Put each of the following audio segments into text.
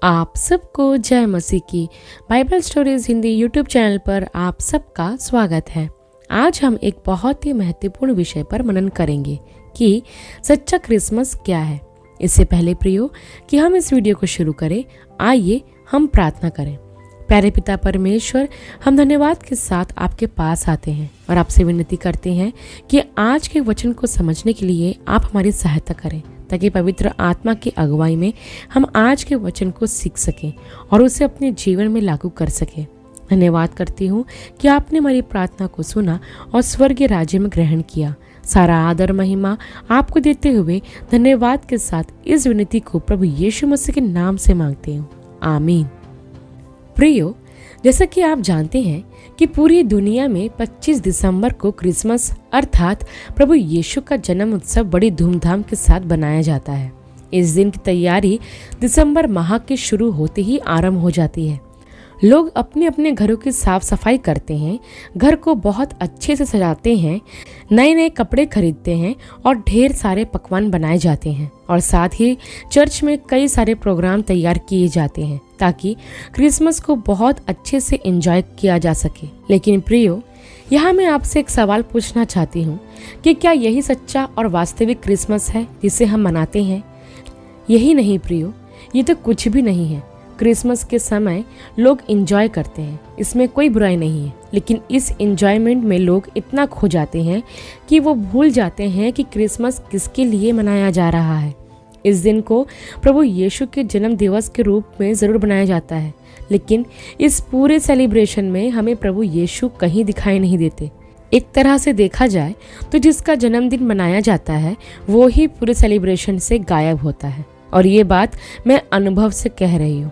आप सबको जय मसीह की Bible stories Hindi YouTube channel पर आप सबका स्वागत है। आज हम एक बहुत ही महत्वपूर्ण विषय पर मनन करेंगे कि सच्चा क्रिसमस क्या है। इससे पहले प्रियो कि हम इस वीडियो को शुरू करें, आइए हम प्रार्थना करें। प्यारे पिता परमेश्वर, हम धन्यवाद के साथ आपके पास आते हैं और आपसे विनती करते हैं कि आज के वचन को समझने के लिए आप हमारी सहायता करें, ताकि पवित्र आत्मा की अगुवाई में हम आज के वचन को सीख सकें और उसे अपने जीवन में लागू कर सकें। धन्यवाद करती हूँ कि आपने हमारी प्रार्थना को सुना और स्वर्गीय राज्य में ग्रहण किया। सारा आदर महिमा आपको देते हुए धन्यवाद के साथ इस विनती को प्रभु यीशु मसीह के नाम से मांगते हूँ, आमीन। प्रियो, जैसा कि आप जानते हैं कि पूरी दुनिया में 25 दिसंबर को क्रिसमस अर्थात प्रभु यीशु का जन्म उत्सव बड़ी धूमधाम के साथ बनाया जाता है। इस दिन की तैयारी दिसंबर माह के शुरू होते ही आरंभ हो जाती है। लोग अपने अपने घरों की साफ सफाई करते हैं, घर को बहुत अच्छे से सजाते हैं, नए नए कपड़े खरीदते हैं और ढेर सारे पकवान बनाए जाते हैं और साथ ही चर्च में कई सारे प्रोग्राम तैयार किए जाते हैं ताकि क्रिसमस को बहुत अच्छे से एंजॉय किया जा सके। लेकिन प्रियो, यहाँ मैं आपसे एक सवाल पूछना चाहती हूँ कि क्या यही सच्चा और वास्तविक क्रिसमस है जिसे हम मनाते हैं? यही नहीं प्रियो, ये तो कुछ भी नहीं है। क्रिसमस के समय लोग एंजॉय करते हैं, इसमें कोई बुराई नहीं है, लेकिन इस एंजॉयमेंट में लोग इतना खो जाते हैं कि वो भूल जाते हैं कि क्रिसमस किसके लिए मनाया जा रहा है। इस दिन को प्रभु यीशु के जन्म दिवस के रूप में ज़रूर बनाया जाता है, लेकिन इस पूरे सेलिब्रेशन में हमें प्रभु यीशु कहीं दिखाई नहीं देते। एक तरह से देखा जाए तो जिसका जन्मदिन मनाया जाता है वो ही पूरे सेलिब्रेशन से गायब होता है, और ये बात मैं अनुभव से कह रही हूँ।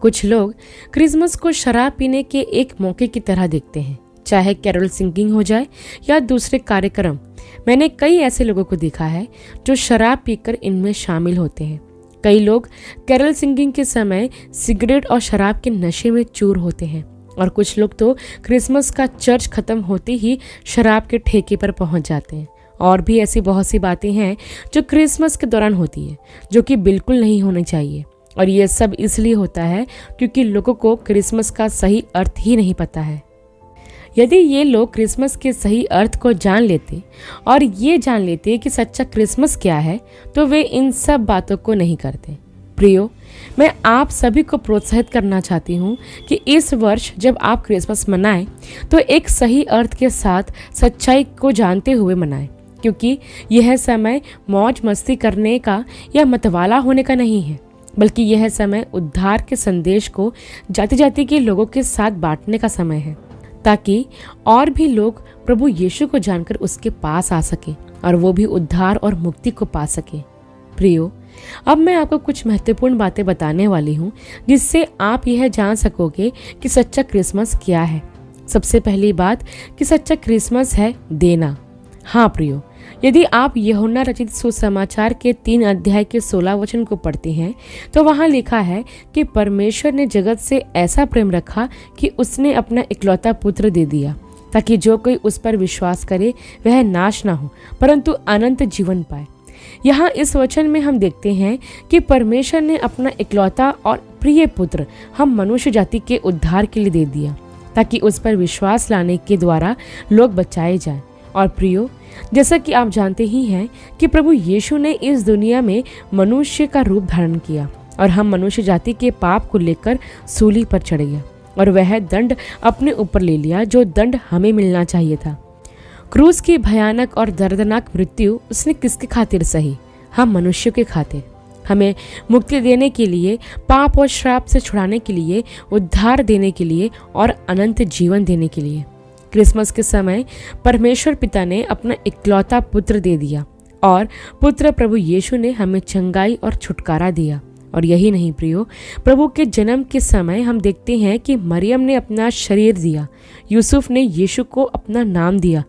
कुछ लोग क्रिसमस को शराब पीने के एक मौके की तरह देखते हैं, चाहे कैरोल सिंगिंग हो जाए या दूसरे कार्यक्रम। मैंने कई ऐसे लोगों को देखा है जो शराब पीकर इनमें शामिल होते हैं। कई लोग कैरोल सिंगिंग के समय सिगरेट और शराब के नशे में चूर होते हैं, और कुछ लोग तो क्रिसमस का चर्च खत्म होते ही शराब के ठेके पर पहुंच जाते हैं। और भी ऐसी बहुत सी बातें हैं जो क्रिसमस के दौरान होती है, जो कि बिल्कुल नहीं होनी चाहिए। और ये सब इसलिए होता है क्योंकि लोगों को क्रिसमस का सही अर्थ ही नहीं पता है। यदि ये लोग क्रिसमस के सही अर्थ को जान लेते और ये जान लेते कि सच्चा क्रिसमस क्या है, तो वे इन सब बातों को नहीं करते। प्रियो, मैं आप सभी को प्रोत्साहित करना चाहती हूँ कि इस वर्ष जब आप क्रिसमस मनाएं तो एक सही अर्थ के साथ सच्चाई को जानते हुए मनाएं, क्योंकि यह समय मौज मस्ती करने का या मतवाला होने का नहीं है, बल्कि यह समय उद्धार के संदेश को जाति जाति के लोगों के साथ बांटने का समय है, ताकि और भी लोग प्रभु यीशु को जानकर उसके पास आ सके और वो भी उद्धार और मुक्ति को पा सके। प्रियो, अब मैं आपको कुछ महत्वपूर्ण बातें बताने वाली हूँ जिससे आप यह जान सकोगे कि सच्चा क्रिसमस क्या है। सबसे पहली बात कि सच्चा क्रिसमस है देना। हाँ प्रियो, यदि आप यूहन्ना रचित सुसमाचार के 3 अध्याय के 16 वचन को पढ़ते हैं तो वहाँ लिखा है कि परमेश्वर ने जगत से ऐसा प्रेम रखा कि उसने अपना इकलौता पुत्र दे दिया, ताकि जो कोई उस पर विश्वास करे वह नाश ना हो परंतु अनंत जीवन पाए। यहाँ इस वचन में हम देखते हैं कि परमेश्वर ने अपना इकलौता और प्रिय पुत्र हम मनुष्य जाति के उद्धार के लिए दे दिया, ताकि उस पर विश्वास लाने के द्वारा लोग बचाए जाएं। और प्रियो, जैसा कि आप जानते ही हैं कि प्रभु यीशु ने इस दुनिया में मनुष्य का रूप धारण किया और हम मनुष्य जाति के पाप को लेकर सूली पर चढ़ गया और वह दंड अपने ऊपर ले लिया जो दंड हमें मिलना चाहिए था। क्रूस की भयानक और दर्दनाक मृत्यु उसने किसके खातिर सही? हम मनुष्यों के खातिर, हमें मुक्ति देने के लिए, पाप और श्राप से छुड़ाने के लिए, उद्धार देने के लिए और अनंत जीवन देने के लिए। क्रिसमस के समय परमेश्वर पिता ने अपना इकलौता पुत्र दे दिया और पुत्र प्रभु यीशु ने हमें चंगाई और छुटकारा दिया। और यही नहीं प्रियो, प्रभु के जन्म के समय हम देखते हैं कि मरियम ने अपना शरीर दिया, यूसुफ ने यीशु को अपना नाम दिया,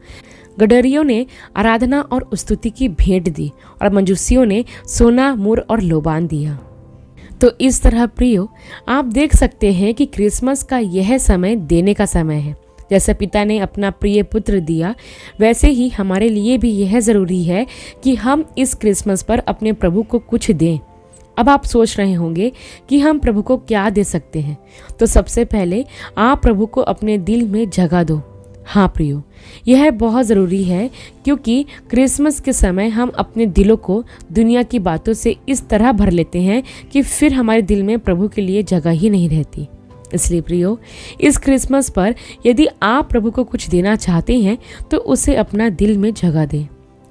गडरियों ने आराधना और स्तुति की भेंट दी और मंजूसियों ने सोना, मुर और लोबान दिया। तो इस तरह प्रियो, आप देख सकते हैं कि क्रिसमस का यह समय देने का समय है। जैसे पिता ने अपना प्रिय पुत्र दिया, वैसे ही हमारे लिए भी यह ज़रूरी है कि हम इस क्रिसमस पर अपने प्रभु को कुछ दें। अब आप सोच रहे होंगे कि हम प्रभु को क्या दे सकते हैं। तो सबसे पहले आप प्रभु को अपने दिल में जगह दो। हाँ प्रियो, यह बहुत ज़रूरी है क्योंकि क्रिसमस के समय हम अपने दिलों को दुनिया की बातों से इस तरह भर लेते हैं कि फिर हमारे दिल में प्रभु के लिए जगह ही नहीं रहती। इसलिए प्रियो, इस क्रिसमस पर यदि आप प्रभु को कुछ देना चाहते हैं तो उसे अपना दिल में जगह दें,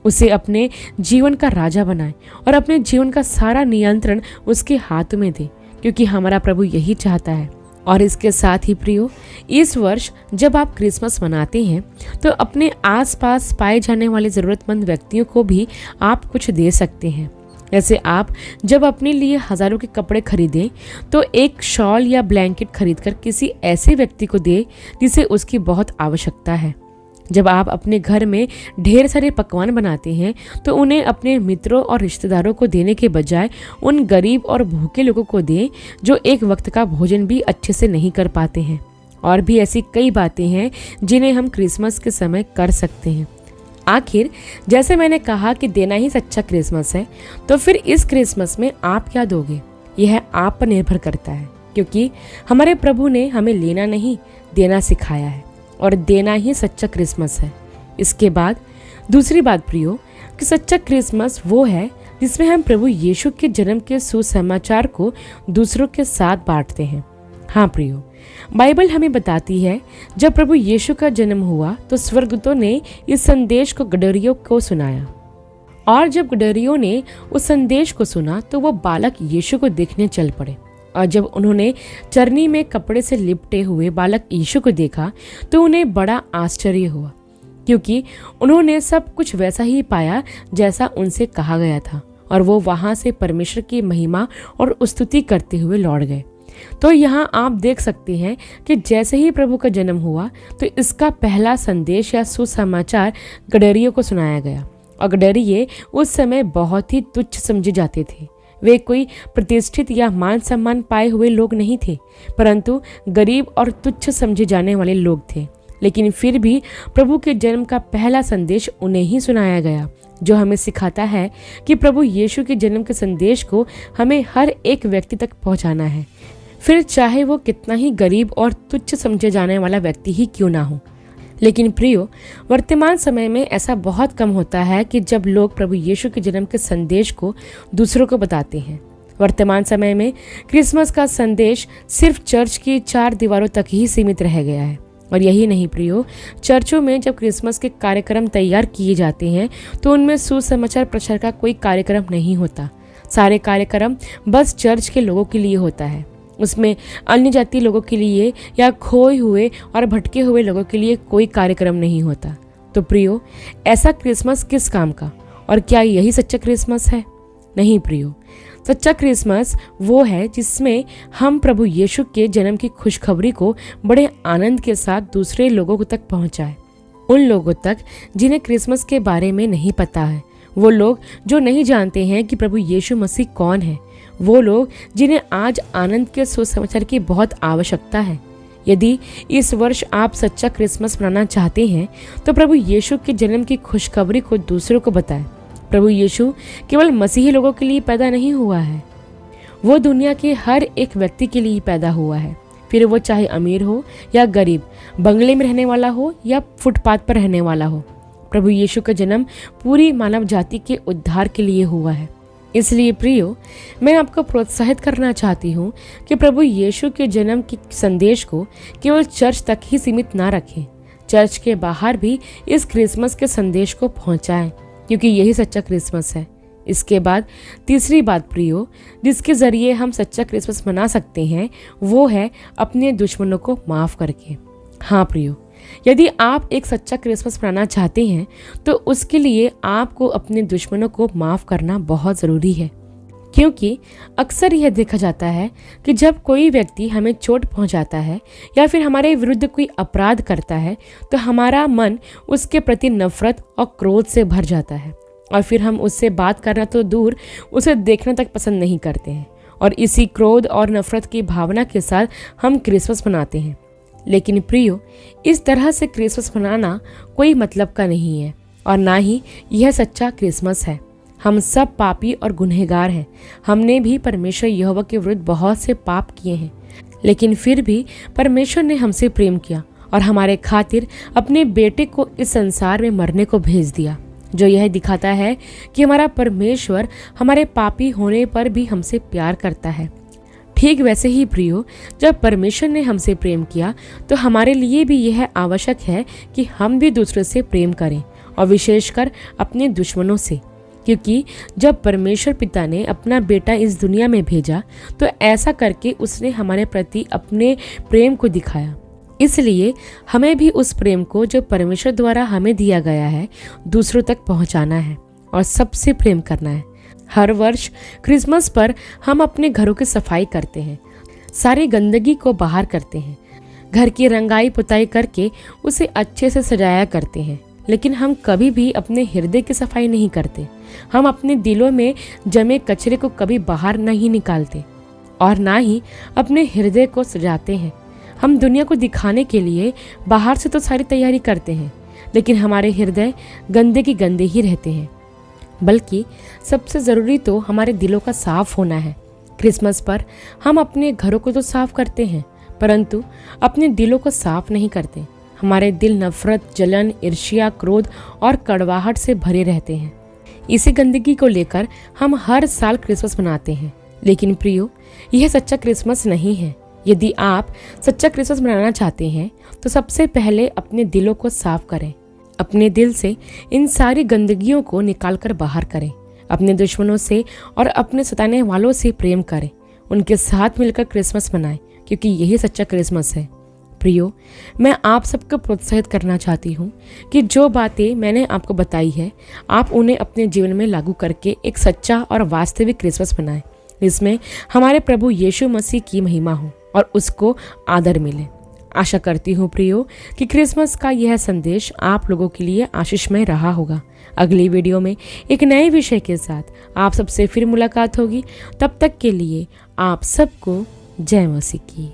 उसे अपने जीवन का राजा बनाएं और अपने जीवन का सारा नियंत्रण उसके हाथ में दें, क्योंकि हमारा प्रभु यही चाहता है। और इसके साथ ही प्रियो, इस वर्ष जब आप क्रिसमस मनाते हैं तो अपने आसपास पाए जाने वाले ज़रूरतमंद व्यक्तियों को भी आप कुछ दे सकते हैं। जैसे आप जब अपने लिए हज़ारों के कपड़े खरीदें तो एक शॉल या ब्लैंकेट खरीदकर किसी ऐसे व्यक्ति को दे जिसे उसकी बहुत आवश्यकता है। जब आप अपने घर में ढेर सारे पकवान बनाते हैं तो उन्हें अपने मित्रों और रिश्तेदारों को देने के बजाय उन गरीब और भूखे लोगों को दें जो एक वक्त का भोजन भी अच्छे से नहीं कर पाते हैं। और भी ऐसी कई बातें हैं जिन्हें हम क्रिसमस के समय कर सकते हैं। आखिर जैसे मैंने कहा कि देना ही सच्चा क्रिसमस है, तो फिर इस क्रिसमस में आप क्या दोगे यह आप पर निर्भर करता है, क्योंकि हमारे प्रभु ने हमें लेना नहीं देना सिखाया है और देना ही सच्चा क्रिसमस है। इसके बाद दूसरी बात प्रियो, कि सच्चा क्रिसमस वो है जिसमें हम प्रभु यीशु के जन्म के सुसमाचार को दूसरों के साथ बांटते हैं। हाँ प्रियो, बाइबल हमें बताती है जब प्रभु यीशु का जन्म हुआ तो स्वर्गदूतों ने इस संदेश को गडरियों को सुनाया, और जब गडरियों ने उस संदेश को सुना तो वो बालक यीशु को देखने चल पड़े। और जब उन्होंने चरनी में कपड़े से लिपटे हुए बालक यीशु को देखा तो उन्हें बड़ा आश्चर्य हुआ, क्योंकि उन्होंने सब कुछ वैसा ही पाया जैसा उनसे कहा गया था, और वो वहां से परमेश्वर की महिमा और स्तुति करते हुए लौट गए। तो यहाँ आप देख सकते हैं कि जैसे ही प्रभु का जन्म हुआ तो इसका पहला संदेश या सुसमाचार गडरियों को सुनाया गया। और गडरिये उस समय बहुत ही तुच्छ समझे जाते थे। वे कोई प्रतिष्ठित या मान सम्मान पाए हुए लोग नहीं थे, परंतु गरीब और तुच्छ समझे जाने वाले लोग थे। लेकिन फिर भी प्रभु के जन्म का पहला संदेश उन्हें ही सुनाया गया, जो हमें सिखाता है कि प्रभु यीशु के जन्म के संदेश को हमें हर एक व्यक्ति तक पहुंचाना है, फिर चाहे वो कितना ही गरीब और तुच्छ समझे जाने वाला व्यक्ति ही क्यों ना हो। लेकिन प्रियो, वर्तमान समय में ऐसा बहुत कम होता है कि जब लोग प्रभु यीशु के जन्म के संदेश को दूसरों को बताते हैं। वर्तमान समय में क्रिसमस का संदेश सिर्फ चर्च की 4 दीवारों तक ही सीमित रह गया है। और यही नहीं प्रियो, चर्चों में जब क्रिसमस के कार्यक्रम तैयार किए जाते हैं तो उनमें सुसमाचार प्रचार का कोई कार्यक्रम नहीं होता। सारे कार्यक्रम बस चर्च के लोगों के लिए होता है। उसमें अन्य जाति लोगों के लिए या खोए हुए और भटके हुए लोगों के लिए कोई कार्यक्रम नहीं होता। तो प्रियो, ऐसा क्रिसमस किस काम का? और क्या यही सच्चा क्रिसमस है? नहीं प्रियो, सच्चा क्रिसमस वो है जिसमें हम प्रभु यीशु के जन्म की खुशखबरी को बड़े आनंद के साथ दूसरे लोगों तक पहुंचाए। उन लोगों तक जिन्हें क्रिसमस के बारे में नहीं पता है, वो लोग जो नहीं जानते हैं कि प्रभु यीशु मसीह कौन है, वो लोग जिन्हें आज आनंद के सुसमाचार की बहुत आवश्यकता है। यदि इस वर्ष आप सच्चा क्रिसमस मनाना चाहते हैं तो प्रभु यीशु के जन्म की खुशखबरी को दूसरों को बताएं। प्रभु यीशु केवल मसीही लोगों के लिए पैदा नहीं हुआ है, वो दुनिया के हर एक व्यक्ति के लिए पैदा हुआ है, फिर वो चाहे अमीर हो या गरीब, बंगले में रहने वाला हो या फुटपाथ पर रहने वाला हो। प्रभु यीशु का जन्म पूरी मानव जाति के उद्धार के लिए हुआ है। इसलिए प्रियो, मैं आपको प्रोत्साहित करना चाहती हूँ कि प्रभु यीशु के जन्म के संदेश को केवल चर्च तक ही सीमित ना रखें, चर्च के बाहर भी इस क्रिसमस के संदेश को पहुँचाएं, क्योंकि यही सच्चा क्रिसमस है। इसके बाद तीसरी बात प्रियो, जिसके ज़रिए हम सच्चा क्रिसमस मना सकते हैं, वो है अपने दुश्मनों को माफ़ करके। हाँ प्रियो, यदि आप एक सच्चा क्रिसमस मनाना चाहते हैं तो उसके लिए आपको अपने दुश्मनों को माफ़ करना बहुत ज़रूरी है, क्योंकि अक्सर यह देखा जाता है कि जब कोई व्यक्ति हमें चोट पहुंचाता है या फिर हमारे विरुद्ध कोई अपराध करता है तो हमारा मन उसके प्रति नफरत और क्रोध से भर जाता है, और फिर हम उससे बात करना तो दूर, उसे देखना तक पसंद नहीं करते हैं। और इसी क्रोध और नफरत की भावना के साथ हम क्रिसमस मनाते हैं। लेकिन प्रियो, इस तरह से क्रिसमस मनाना कोई मतलब का नहीं है, और ना ही यह सच्चा क्रिसमस है। हम सब पापी और गुनहगार हैं। हमने भी परमेश्वर यहोवा के विरुद्ध बहुत से पाप किए हैं, लेकिन फिर भी परमेश्वर ने हमसे प्रेम किया और हमारे खातिर अपने बेटे को इस संसार में मरने को भेज दिया, जो यह दिखाता है कि हमारा परमेश्वर हमारे पापी होने पर भी हमसे प्यार करता है। ठीक वैसे ही प्रियो, जब परमेश्वर ने हमसे प्रेम किया तो हमारे लिए भी यह आवश्यक है कि हम भी दूसरों से प्रेम करें, और विशेषकर अपने दुश्मनों से, क्योंकि जब परमेश्वर पिता ने अपना बेटा इस दुनिया में भेजा तो ऐसा करके उसने हमारे प्रति अपने प्रेम को दिखाया। इसलिए हमें भी उस प्रेम को जो परमेश्वर द्वारा हमें दिया गया है दूसरों तक पहुंचाना है और सबसे प्रेम करना है। हर वर्ष क्रिसमस पर हम अपने घरों की सफाई करते हैं, सारी गंदगी को बाहर करते हैं, घर की रंगाई पुताई करके उसे अच्छे से सजाया करते हैं। लेकिन हम कभी भी अपने हृदय की सफाई नहीं करते। हम अपने दिलों में जमे कचरे को कभी बाहर नहीं निकालते और ना ही अपने हृदय को सजाते हैं। हम दुनिया को दिखाने के लिए बाहर से तो सारी तैयारी करते हैं, लेकिन हमारे हृदय गंदे की गंदे ही रहते हैं। बल्कि सबसे ज़रूरी तो हमारे दिलों का साफ होना है। क्रिसमस पर हम अपने घरों को तो साफ करते हैं, परंतु अपने दिलों को साफ नहीं करते। हमारे दिल नफरत, जलन, ईर्ष्या, क्रोध और कड़वाहट से भरे रहते हैं। इसी गंदगी को लेकर हम हर साल क्रिसमस मनाते हैं। लेकिन प्रियो, यह सच्चा क्रिसमस नहीं है। यदि आप सच्चा क्रिसमस मनाना चाहते हैं तो सबसे पहले अपने दिलों को साफ करें। अपने दिल से इन सारी गंदगियों को निकालकर बाहर करें। अपने दुश्मनों से और अपने सताने वालों से प्रेम करें। उनके साथ मिलकर क्रिसमस मनाएं, क्योंकि यही सच्चा क्रिसमस है। प्रियो, मैं आप सबको प्रोत्साहित करना चाहती हूँ कि जो बातें मैंने आपको बताई है, आप उन्हें अपने जीवन में लागू करके एक सच्चा और वास्तविक क्रिसमस मनाएं, जिसमें हमारे प्रभु यीशु मसीह की महिमा हो और उसको आदर मिले। आशा करती हूँ प्रियो कि क्रिसमस का यह संदेश आप लोगों के लिए आशीषमय रहा होगा। अगली वीडियो में एक नए विषय के साथ आप सबसे फिर मुलाकात होगी। तब तक के लिए आप सबको जय मसीह की।